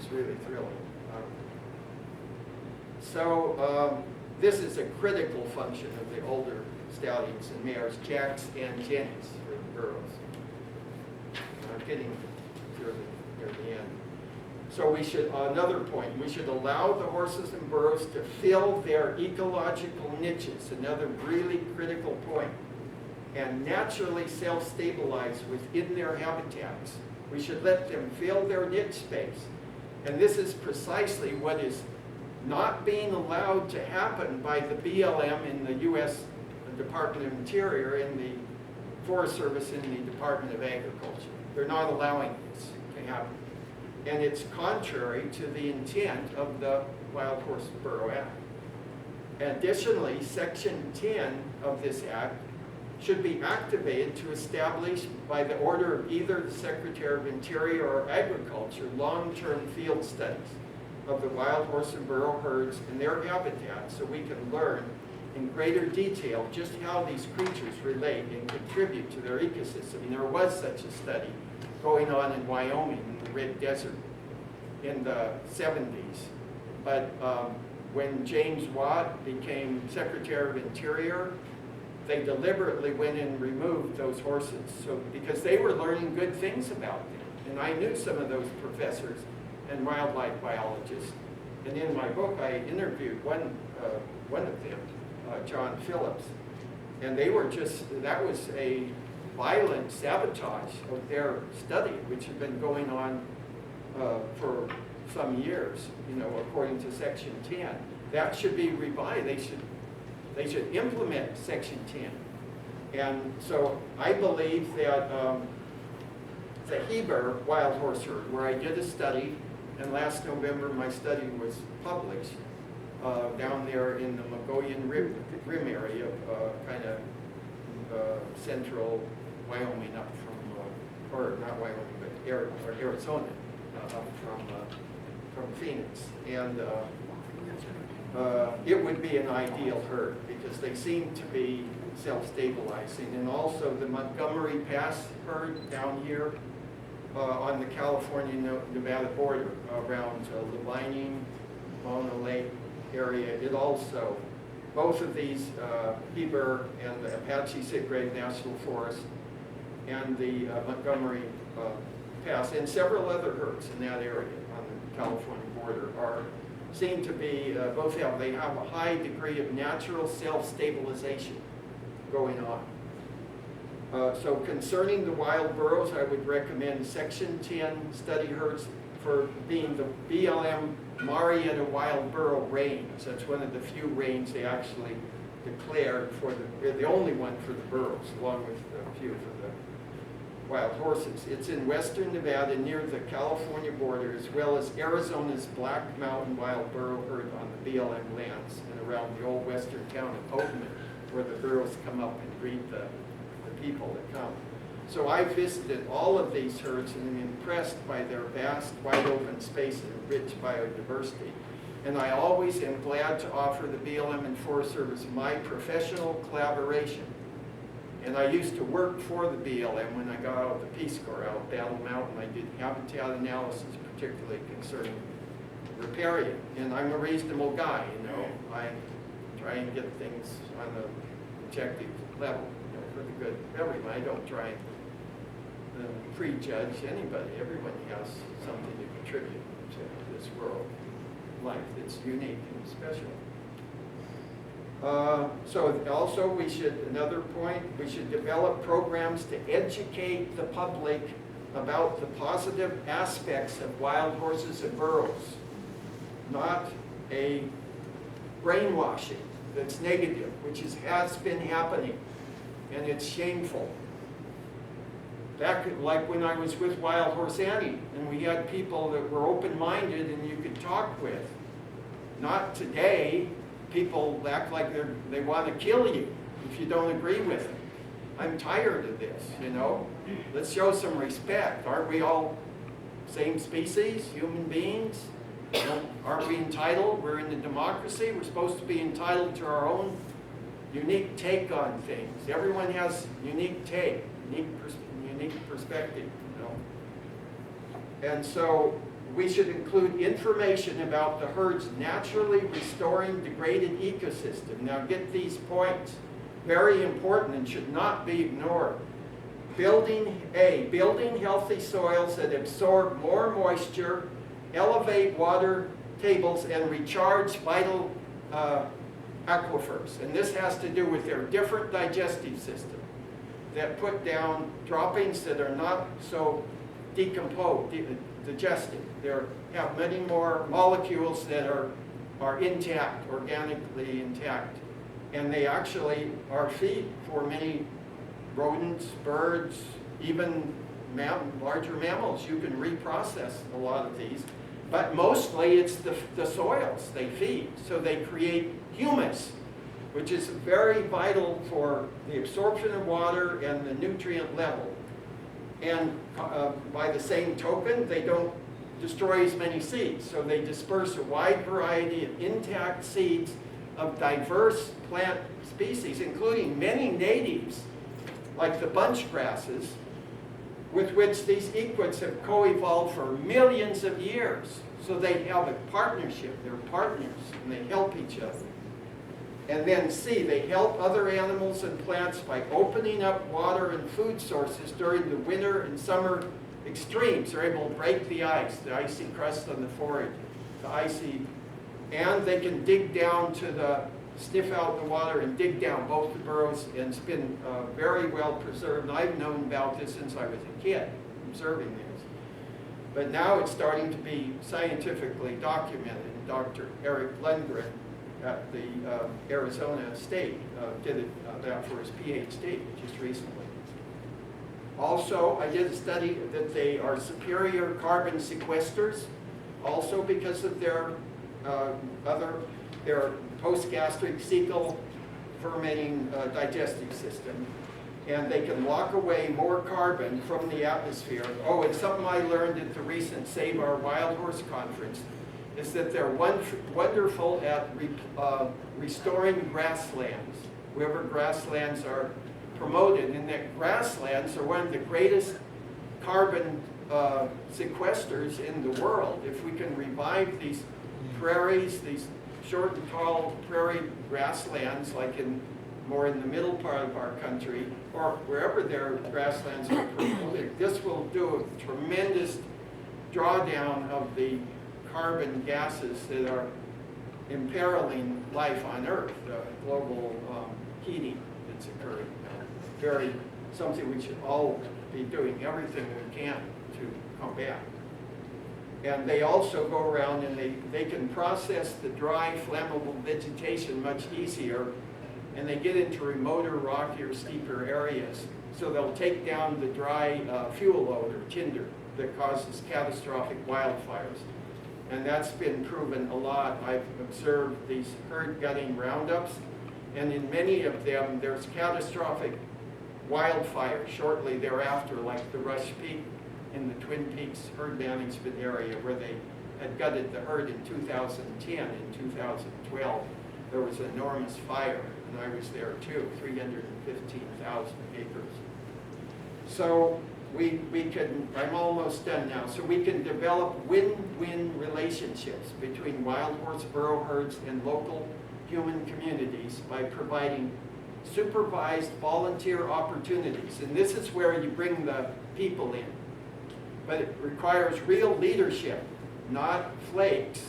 was really thrilling. This is a critical function of the older stallions and mares, jacks and jennies for the burros. I'm getting near the end. So we should, another point, we should allow the horses and burros to fill their ecological niches, another really critical point, and naturally self-stabilize within their habitats. We should let them fill their niche space. And this is precisely what is not being allowed to happen by the BLM in the U.S. Department of Interior and the Forest Service in the Department of Agriculture. They're not allowing this to happen. And it's contrary to the intent of the Wild Horse Burro Act. Additionally, Section 10 of this act should be activated to establish, by the order of either the Secretary of Interior or Agriculture, long-term field studies of the wild horse and burro herds and their habitats, so we can learn in greater detail just how these creatures relate and contribute to their ecosystem. And there was such a study going on in Wyoming in the Red Desert in the 70s. But when James Watt became Secretary of Interior, they deliberately went and removed those horses, so because they were learning good things about them. And I knew some of those professors and wildlife biologists. And in my book, I interviewed one of them, John Phillips. And they were just, that was a violent sabotage of their study, which had been going on for some years, you know, according to Section 10. That should be revised. They should implement Section 10. And so I believe that the Heber wild horse herd, where I did a study, and last November my study was published down there in the Mogollon Rim area, kind of central Wyoming up from, or not Wyoming, but Arizona, up from Phoenix. And it would be an ideal herd because they seem to be self-stabilizing. And also the Montgomery Pass herd down here on the California-Nevada border around Levining, Mona Lake area. It also, both of these, Heber and the Apache Sigray National Forest and the Montgomery Pass and several other herds in that area on the California border seem to be, they have a high degree of natural self-stabilization going on. So concerning the wild burros, I would recommend Section 10 study herds for being the BLM Marietta wild burro range. That's one of the few ranges they actually declared for the only one for the burros, along with a few for the wild horses. It's in western Nevada near the California border, as well as Arizona's Black Mountain wild burro herd on the BLM lands and around the old western town of Oatman, where the burros come up and greet the people that come. So I visited all of these herds and am impressed by their vast, wide open spaces and rich biodiversity. And I always am glad to offer the BLM and Forest Service my professional collaboration. And I used to work for the BLM when I got out of the Peace Corps out of Battle Mountain. I did habitat analysis, particularly concerning riparian. And I'm a reasonable guy, you know. I try and get things on the objective level, you know, for the good of everyone. I don't try and prejudge anybody. Everyone has something to contribute to this world life that's unique and special. So also we should, another point, we should develop programs to educate the public about the positive aspects of wild horses and burros, not a brainwashing that's negative, which has been happening, and it's shameful. Back like when I was with Wild Horse Annie, and we had people that were open-minded and you could talk with. Not today. People act like they want to kill you if you don't agree with them. I'm tired of this, you know. Let's show some respect. Aren't we all same species, human beings? You know, aren't we entitled? We're in a democracy. We're supposed to be entitled to our own unique take on things. Everyone has unique take, unique perspective, you know. And so we should include information about the herd's naturally restoring degraded ecosystem. Now get these points. Very important and should not be ignored. Building healthy soils that absorb more moisture, elevate water tables, and recharge vital aquifers. And this has to do with their different digestive system that put down droppings that are not so digested. They have many more molecules that are intact, organically intact. And they actually are feed for many rodents, birds, even larger mammals. You can reprocess a lot of these. But mostly it's the soils they feed. So they create humus, which is very vital for the absorption of water and the nutrient level. And by the same token, they don't destroy as many seeds. So they disperse a wide variety of intact seeds of diverse plant species, including many natives, like the bunch grasses, with which these equids have co-evolved for millions of years. So they have a partnership, they're partners, and they help each other. And then C, they help other animals and plants by opening up water and food sources during the winter and summer extremes. They're able to break the icy crust on the forage, and they can dig down sniff out the water and dig down both the burrows, and it's been very well preserved. And I've known about this since I was a kid, observing this. But now it's starting to be scientifically documented. Dr. Eric Lundgren at the Arizona State did that for his PhD just recently. Also, I did a study that they are superior carbon sequesters, also because of their post-gastric cecal fermenting digestive system. And they can lock away more carbon from the atmosphere. Oh, and something I learned at the recent Save Our Wild Horse Conference is that they're wonderful at restoring grasslands, wherever grasslands are promoted, and that grasslands are one of the greatest carbon sequesters in the world. If we can revive these prairies, these short and tall prairie grasslands, like more in the middle part of our country, or wherever their grasslands are promoted, this will do a tremendous drawdown of the carbon gases that are imperiling life on Earth, global heating that's occurring. Something we should all be doing everything we can to combat. And they also go around and they can process the dry, flammable vegetation much easier, and they get into remoter, rockier, steeper areas. So they'll take down the dry fuel load or tinder that causes catastrophic wildfires. And that's been proven a lot. I've observed these herd gutting roundups, and in many of them there's catastrophic wildfire shortly thereafter, like the Rush Peak in the Twin Peaks herd management area, where they had gutted the herd in 2010. In 2012, there was an enormous fire, and I was there too, 315,000 acres. So we can, I'm almost done now, so we can develop win-win relationships between wild horse burro herds and local human communities by providing supervised volunteer opportunities. And this is where you bring the people in. But it requires real leadership, not flakes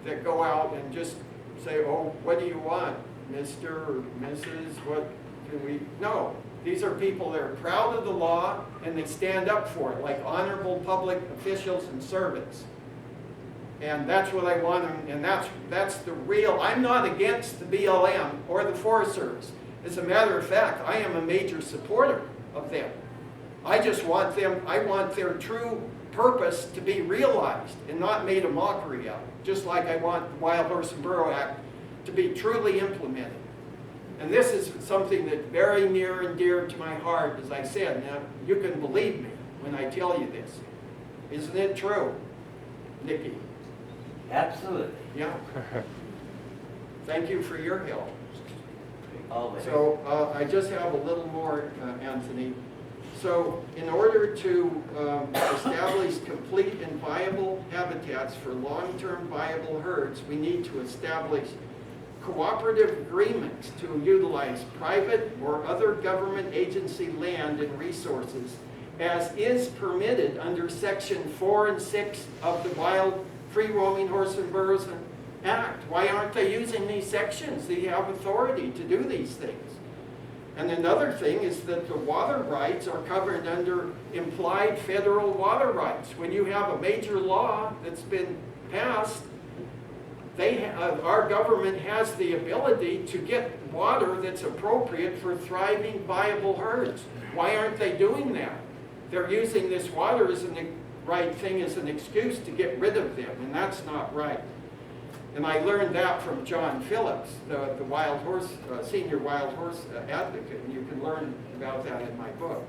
that go out and just say, oh, what do you want, Mr. or Mrs., what can we? No, these are people that are proud of the law and they stand up for it, like honorable public officials and servants. And that's what I want them, and that's the real, I'm not against the BLM or the Forest Service. As a matter of fact, I am a major supporter of them. I just want them, I want their true purpose to be realized and not made a mockery of, just like I want the Wild Horse and Burro Act to be truly implemented. And this is something that's very near and dear to my heart, as I said. Now, you can believe me when I tell you this. Isn't it true, Nikki? Absolutely. Yeah. Thank you for your help. Always. So I just have a little more, Anthony. So in order to establish complete and viable habitats for long-term viable herds, we need to establish cooperative agreements to utilize private or other government agency land and resources as is permitted under Section 4 and 6 of the Wild Free Roaming Horse and Burros Act. Why aren't they using these sections? They have authority to do these things. And another thing is that the water rights are covered under implied federal water rights. When you have a major law that's been passed, our government has the ability to get water that's appropriate for thriving, viable herds. Why aren't they doing that? They're using this water as the right thing as an excuse to get rid of them, and that's not right. And I learned that from John Phillips, the wild horse, senior wild horse advocate, and you can learn about that in my book.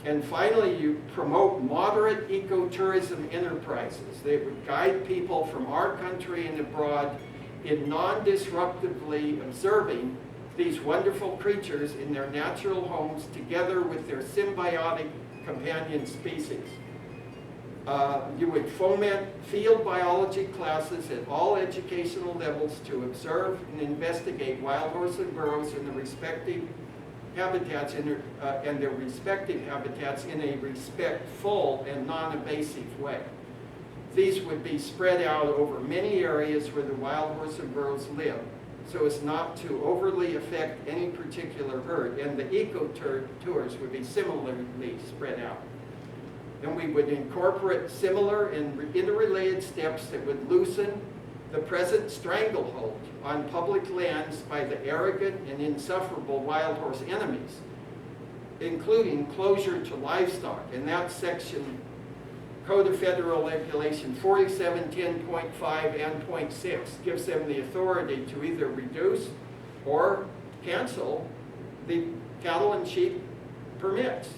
And finally, you promote moderate ecotourism enterprises. They would guide people from our country and abroad in non-disruptively observing these wonderful creatures in their natural homes together with their symbiotic companion species. You would foment field biology classes at all educational levels to observe and investigate wild horse and burros in the respective habitats and their respective habitats in a respectful and non-invasive way. These would be spread out over many areas where the wild horse and burros live, so as not to overly affect any particular herd, and the eco-tours would be similarly spread out. And we would incorporate similar and interrelated steps that would loosen the present stranglehold on public lands by the arrogant and insufferable wild horse enemies, including closure to livestock. And that section, Code of Federal Regulation 4710.5 and .6, gives them the authority to either reduce or cancel the cattle and sheep permits.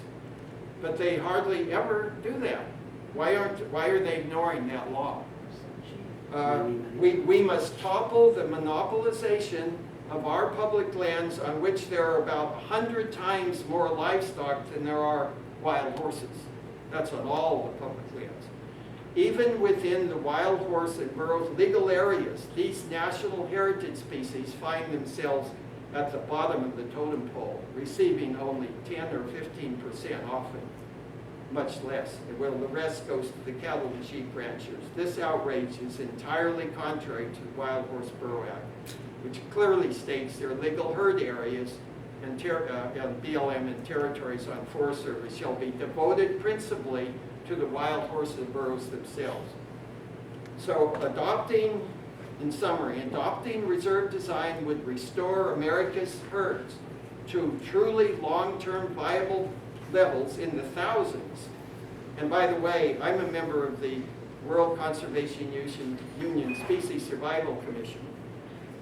But they hardly ever do that. Why are they ignoring that law? We must topple the monopolization of our public lands on which there are about 100 times more livestock than there are wild horses. That's on all the public lands. Even within the wild horse and burros legal areas, these national heritage species find themselves at the bottom of the totem pole, receiving only 10 or 15% often. Much less. Well, the rest goes to the cattle and sheep ranchers. This outrage is entirely contrary to the Wild Horse Burro Act, which clearly states their legal herd areas and BLM and territories on Forest Service shall be devoted principally to the wild horses and burros themselves. So in summary, adopting reserve design would restore America's herds to truly long-term viable levels in the thousands. And by the way, I'm a member of the World Conservation Union Species Survival Commission,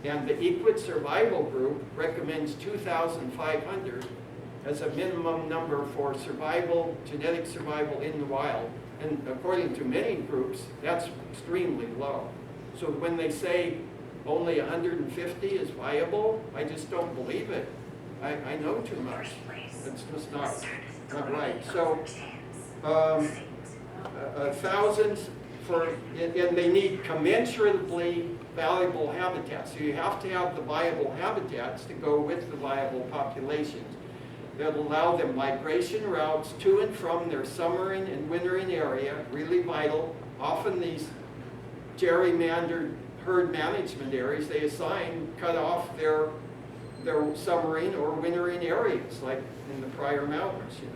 and the Equid Survival Group recommends 2,500 as a minimum number for survival, genetic survival in the wild. And according to many groups, that's extremely low. So when they say only 150 is viable, I just don't believe it. I know too much. It's just not right. So thousands and they need commensurately valuable habitats. So you have to have the viable habitats to go with the viable populations that allow them migration routes to and from their summering and wintering area, really vital. Often these gerrymandered herd management areas they assign cut off their summering or wintering areas, like in the prior mountains, you know.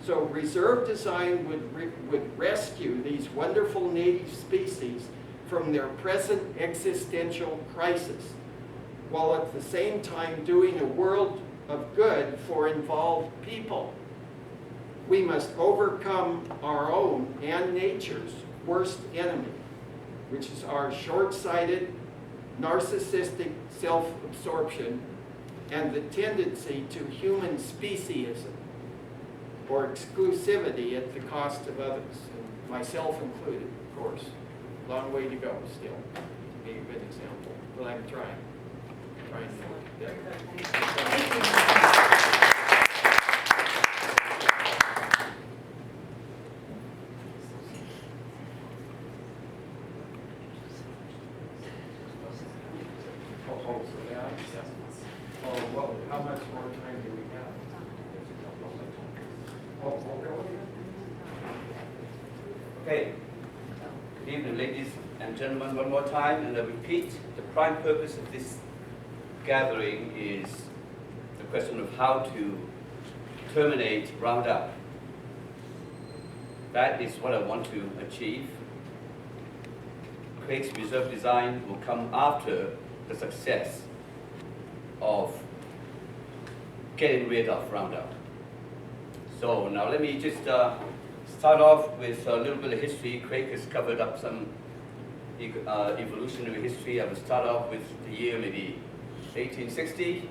So reserve design would rescue these wonderful native species from their present existential crisis, while at the same time doing a world of good for involved people. We must overcome our own and nature's worst enemy, which is our short-sighted, narcissistic self-absorption and the tendency to human speciesism, or exclusivity at the cost of others, and myself included, of course. Long way to go still, to be a good example, but I'm trying to. Yeah. Oh, so that, oh, well, how much more time do we have? Oh, really? Okay. Good evening, ladies and gentlemen, one more time, and I repeat, the prime purpose of this gathering is the question of how to terminate Roundup. That is what I want to achieve. Craig's reserve design will come after the success of getting rid of Roundup. So now let me just start off with a little bit of history. Craig has covered up some evolutionary history. I will start off with the year maybe 1860.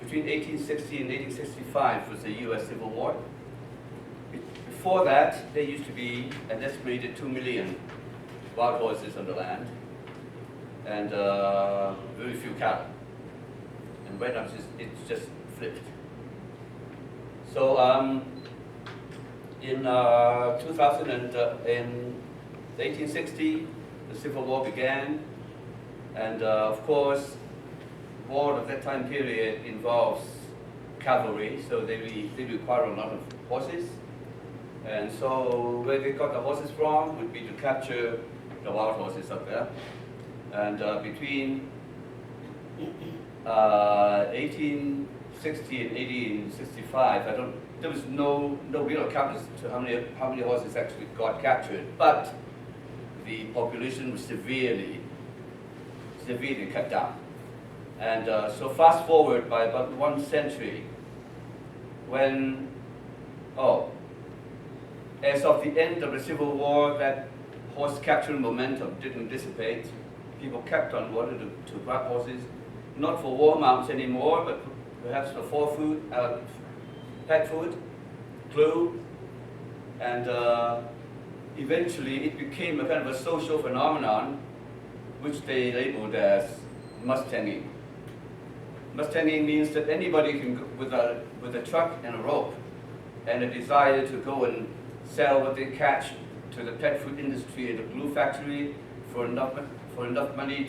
Between 1860 and 1865 was the US Civil War. Before that, there used to be an estimated 2 million wild horses on the land and very few cattle. And right now it's just flipped. So in 1860, the Civil War began, and of course, war of that time period involves cavalry, so they require a lot of horses. And so where they got the horses from would be to capture the wild horses up there. And between 1860 and 1865, there was no real account as to how many horses actually got captured, but the population was severely cut down. And so fast forward by about 1 century, when, as of the end of the Civil War, that horse capturing momentum didn't dissipate. People kept on wanting to grab horses, not for war mounts anymore, but perhaps for pet food, glue, and eventually it became a kind of a social phenomenon, which they labeled as Mustanging. Mustanging means that anybody can go with a truck and a rope and a desire to go and sell what they catch to the pet food industry and the glue factory for enough money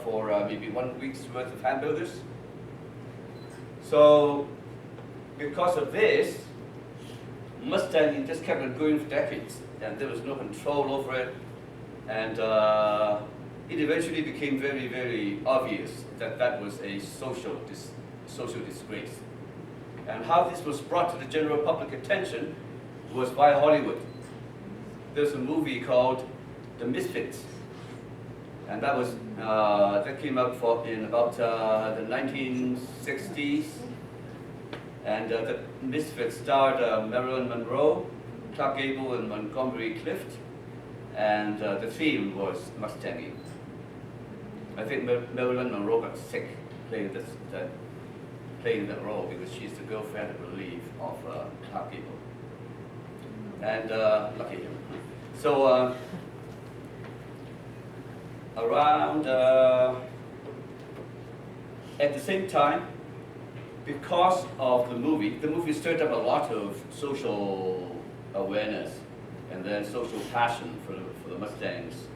for maybe 1 week's worth of hamburgers. So because of this, Mustanging just kept on going for decades, and there was no control over it, and it eventually became very, very obvious that that was a social disgrace. And how this was brought to the general public attention was by Hollywood. There's a movie called The Misfits, and that was that came out in about the 1960s. And the Misfits starred Marilyn Monroe, Clark Gable, and Montgomery Clift, and the theme was Mustanging. I think Marilyn Monroe got sick playing that role because she's the girlfriend, I believe, of Clark Gable. And lucky him. So around at the same time, because of the movie stirred up a lot of social awareness and then social passion for the Mustangs,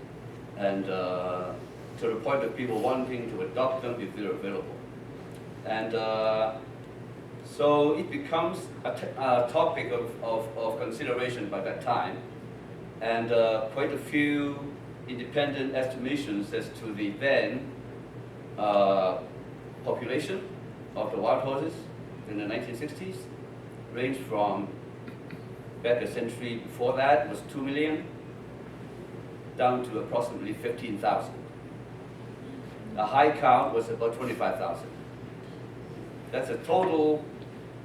and to the point of people wanting to adopt them if they're available. And so it becomes a topic of consideration by that time, and quite a few independent estimations as to the then population of the wild horses in the 1960s ranged from, back a century before that, was 2 million, down to approximately 15,000. The high count was about 25,000. That's a total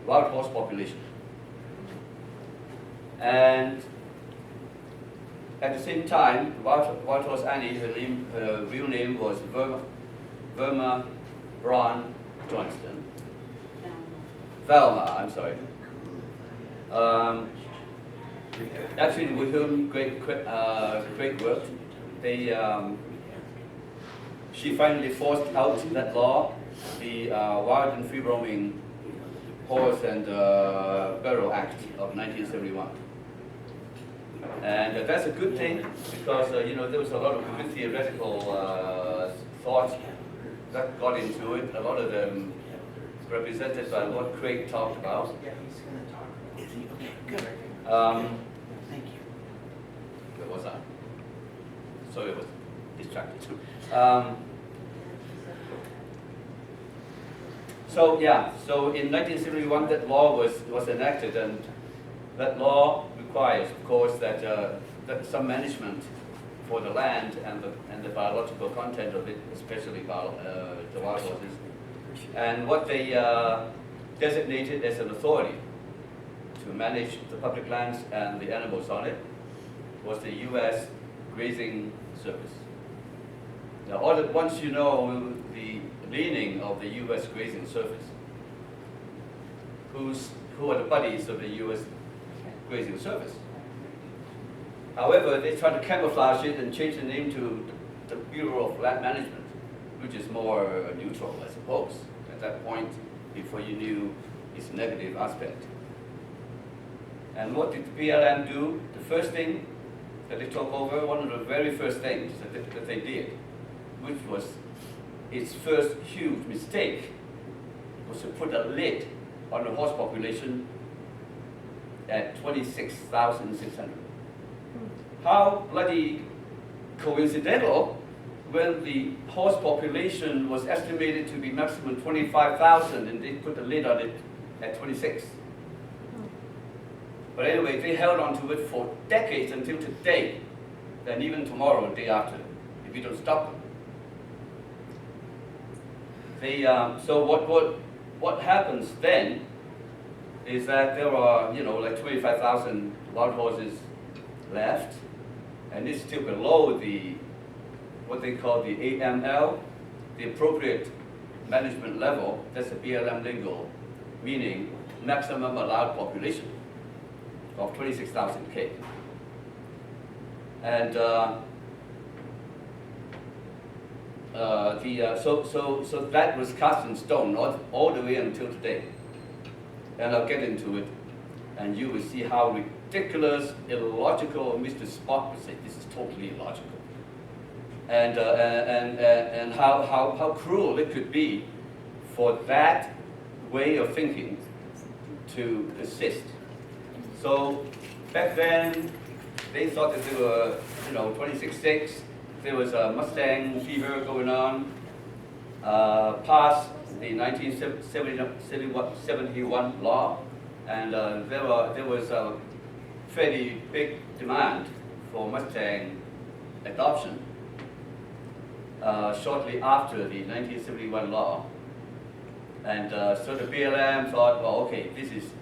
wild horse population. And at the same time, wild horse Annie, her real name was Velma Braun Johnston. Velma, I'm sorry. Actually, with whom great work. She finally forced out that law, the Wild and Free Roaming Horse and Barrel Act of 1971. And that's a good thing because there was a lot of good theoretical thought that got into it. A lot of them represented by what Craig talked about. Yeah, he's gonna talk about it. Is he? Okay, good. Thank you. Where was I? Sorry, I was distracted. So in 1971 that law was enacted, and that law requires, of course, that some management for the land and the biological content of it, especially the wild horses, and what they designated as an authority to manage the public lands and the animals on it was the U.S. Grazing Service. Now, once you know the leaning of the U.S. Grazing Service, who are the buddies of the U.S. Grazing Service? However, they try to camouflage it and change the name to the Bureau of Land Management, which is more neutral, I suppose, at that point, before you knew its negative aspect. And what did the BLM do? The first thing that they took over, one of the very first things that they did, which was its first huge mistake, was to put a lid on the horse population at 26,600. How bloody coincidental when the horse population was estimated to be maximum 25,000 and they put a lid on it at 26. But anyway, they held on to it for decades until today, and even tomorrow and the day after, if you don't stop them. So what happens then is that there are, like 25,000 wild horses left, and it's still below what they call the AML, the appropriate management level. That's the BLM lingo, meaning maximum allowed population of 26,000 K. And so that was cast in stone all the way until today. And I'll get into it, and you will see how ridiculous, illogical, Mr. Spock would say, this is totally illogical. And how cruel it could be for that way of thinking to persist. So back then, they thought that they were, 26.6. There was a Mustang fever going on, past the 1971 law, and there was a fairly big demand for Mustang adoption shortly after the 1971 law. And so the BLM thought, well, okay, this is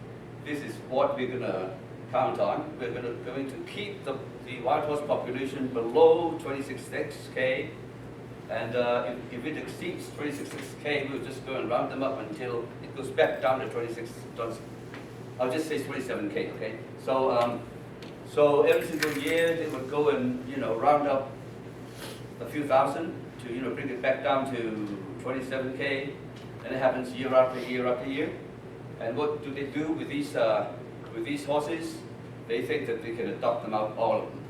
what we're going to count on. We're going to keep the wild horse population below 26.6K, and if it exceeds 26.6K, we'll just go and round them up until it goes back down to 26. I'll just say 27K, okay? So every single year they would go and round up a few thousand to bring it back down to 27K, and it happens year after year after year. And what do they do with these horses? They think that they can adopt them out, all of them.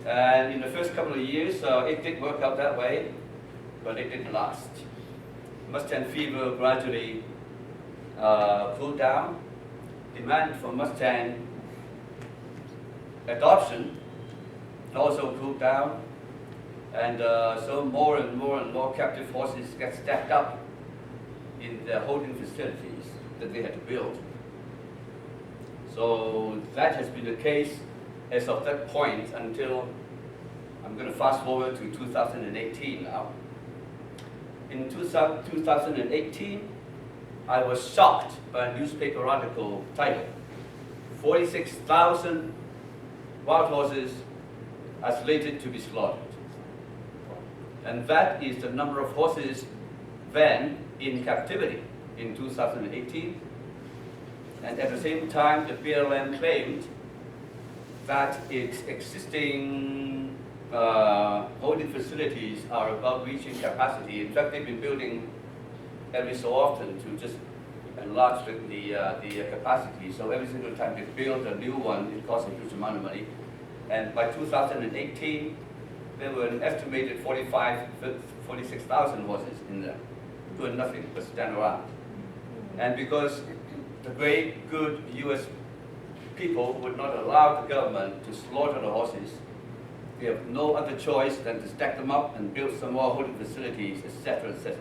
And in the first couple of years, it did work out that way, but it didn't last. Mustang fever gradually cooled down. Demand for Mustang adoption also cooled down, and so more and more captive horses get stacked up in the holding facilities that they had to build. So that has been the case as of that point until, I'm going to fast forward to 2018 now. In 2018, I was shocked by a newspaper article titled, 46,000 wild horses are slated to be slaughtered. And that is the number of horses then in captivity in 2018. And at the same time, the BLM claimed that its existing holding facilities are above reaching capacity. In fact, they've been building every so often to just enlarge the capacity. So every single time they build a new one, it costs a huge amount of money. And by 2018, there were an estimated 46,000 horses in there, doing nothing but stand around. And because the great, good US people would not allow the government to slaughter the horses, we have no other choice than to stack them up and build some more holding facilities, etc., etc.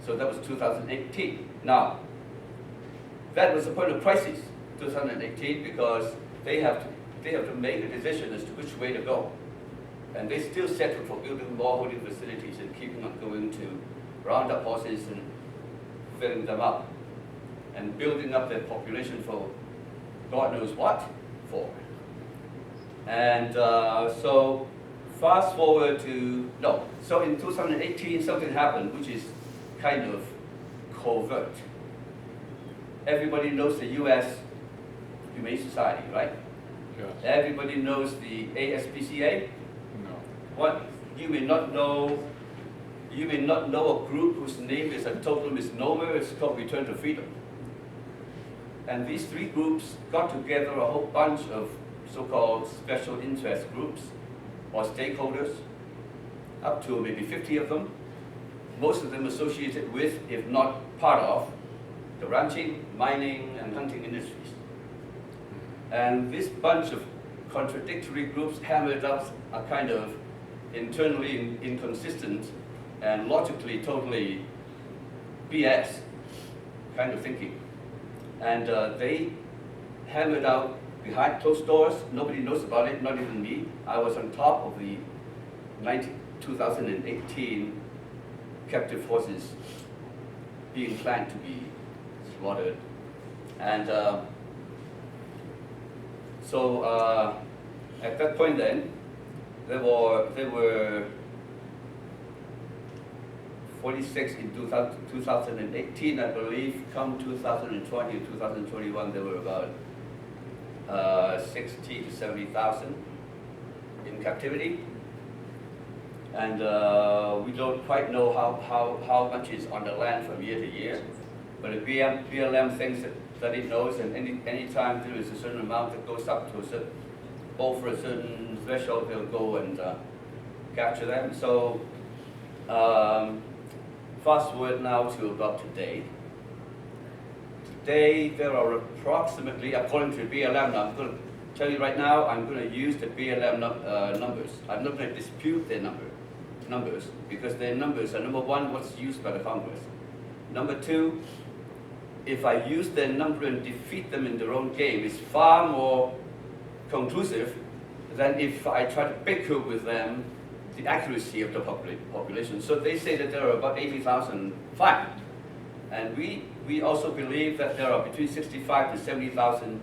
So that was 2018. Now, that was a point of crisis, 2018, because they have to make a decision as to which way to go. And they still settled for building more holding facilities and keeping on going to round up horses and filling them up and building up their population for God knows what for. And so fast forward to, so in 2018 something happened which is kind of covert. Everybody knows the US Humane Society, right? Yes. Everybody knows the ASPCA. No. What you may not know a group whose name is a total misnomer. It's called Return to Freedom. And these three groups got together a whole bunch of so-called special interest groups or stakeholders, up to maybe 50 of them, most of them associated with, if not part of, the ranching, mining, and hunting industries. And this bunch of contradictory groups hammered up a kind of internally inconsistent and logically totally BS kind of thinking. And they hammered out behind closed doors. Nobody knows about it, not even me. I was on top of the 2018 captive horses being planned to be slaughtered. And so at that point then, there were 46 in 2018, I believe. Come 2020 and 2021, there were about 60 to 70,000 in captivity. And we don't quite know how much is on the land from year to year. But the BLM thinks that it knows, and any time there is a certain amount that goes up to over a certain threshold, they'll go and capture them. So fast forward now to about today. Today there are approximately, according to BLM, now I'm going to tell you right now, I'm going to use the BLM numbers. I'm not going to dispute their numbers, because their numbers are, number one, what's used by the Congress. Number two, if I use their number and defeat them in their own game, it's far more conclusive than if I try to bicker with them the accuracy of the population. So they say that there are about 80,000 fine. And we also believe that there are between 65 to 70,000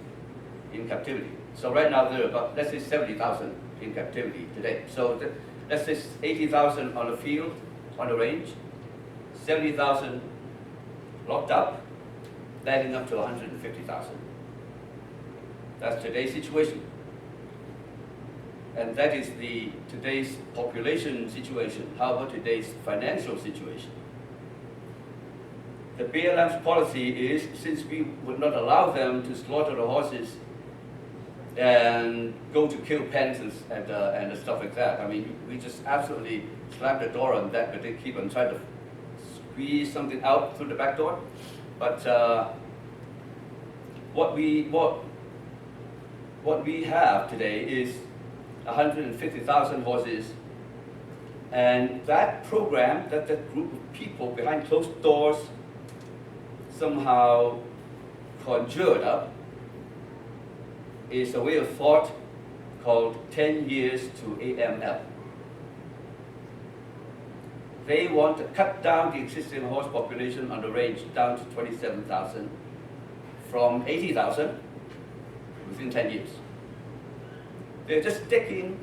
in captivity. So right now there are about, let's say 70,000 in captivity today. So let's say 80,000 on the field, on the range, 70,000 locked up, adding up to 150,000. That's today's situation. And that is today's population situation. How about today's financial situation? The BLM's policy is, since we would not allow them to slaughter the horses and go to kill pens and stuff like that, I mean, we just absolutely slammed the door on that, but they keep on trying to squeeze something out through the back door. But what we have today is 150,000 horses, and that program, that group of people behind closed doors somehow conjured up, is a way of thought called 10 years to AML. They want to cut down the existing horse population on the range down to 27,000 from 80,000 within 10 years. They're just sticking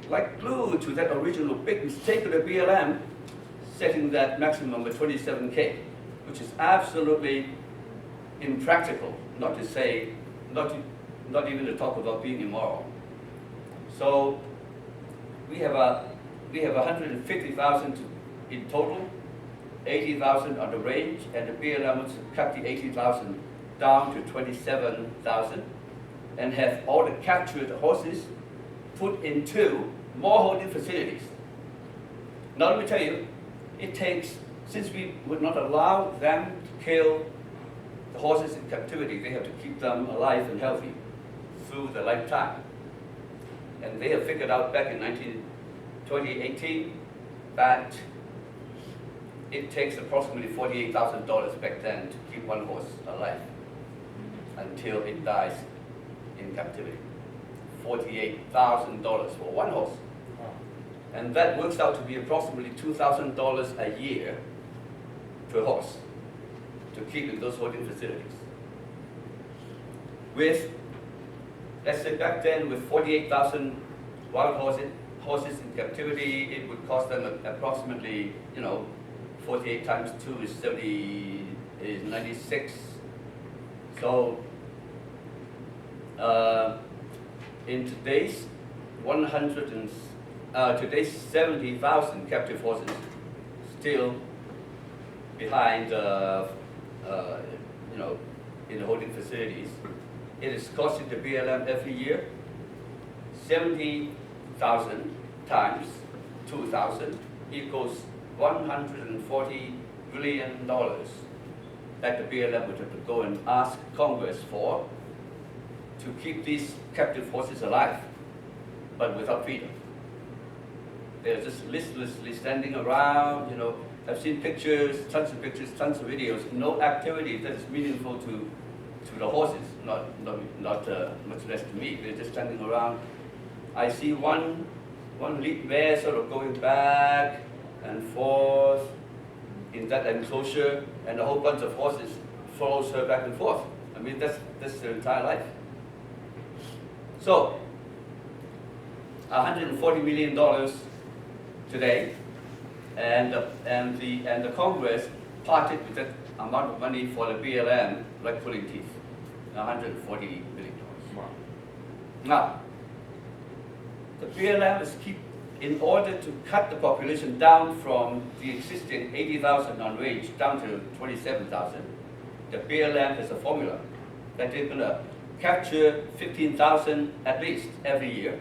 like glue to that original big mistake of the BLM, setting that maximum at 27K, which is absolutely impractical, not to say, not even to talk about being immoral. So we have 150,000 in total, 80,000 on the range, and the BLM wants to cut the 80,000 down to 27,000 and have all the captured horses put into more holding facilities. Now let me tell you, it takes, since we would not allow them to kill the horses in captivity, they have to keep them alive and healthy through their lifetime. And they have figured out back in 2018 that it takes approximately $48,000 back then to keep one horse alive until it dies in captivity. $48,000 for one horse. And that works out to be approximately $2,000 a year per horse to keep in those holding facilities. With, let's say back then, with 48,000 wild horses in captivity, it would cost them approximately, 48 times 2 is 70, is 96. So, in today's today's 70,000 captive horses still behind, in the holding facilities, it is costing the BLM every year 70,000 times 2,000 equals $140 billion that the BLM would have to go and ask Congress for to keep these captive horses alive, but without freedom. They're just listlessly standing around, I've seen pictures, tons of videos, no activity that is meaningful to the horses, not much less to me. They're just standing around. I see one lead mare sort of going back and forth in that enclosure, and a whole bunch of horses follows her back and forth. I mean, that's their entire life. So, $140 million today, and the Congress parted with that amount of money for the BLM like pulling teeth, $140 million. Wow. Now, the BLM is in order to cut the population down from the existing 80,000 on range down to 27,000, the BLM has a formula that they're going to capture 15,000 at least every year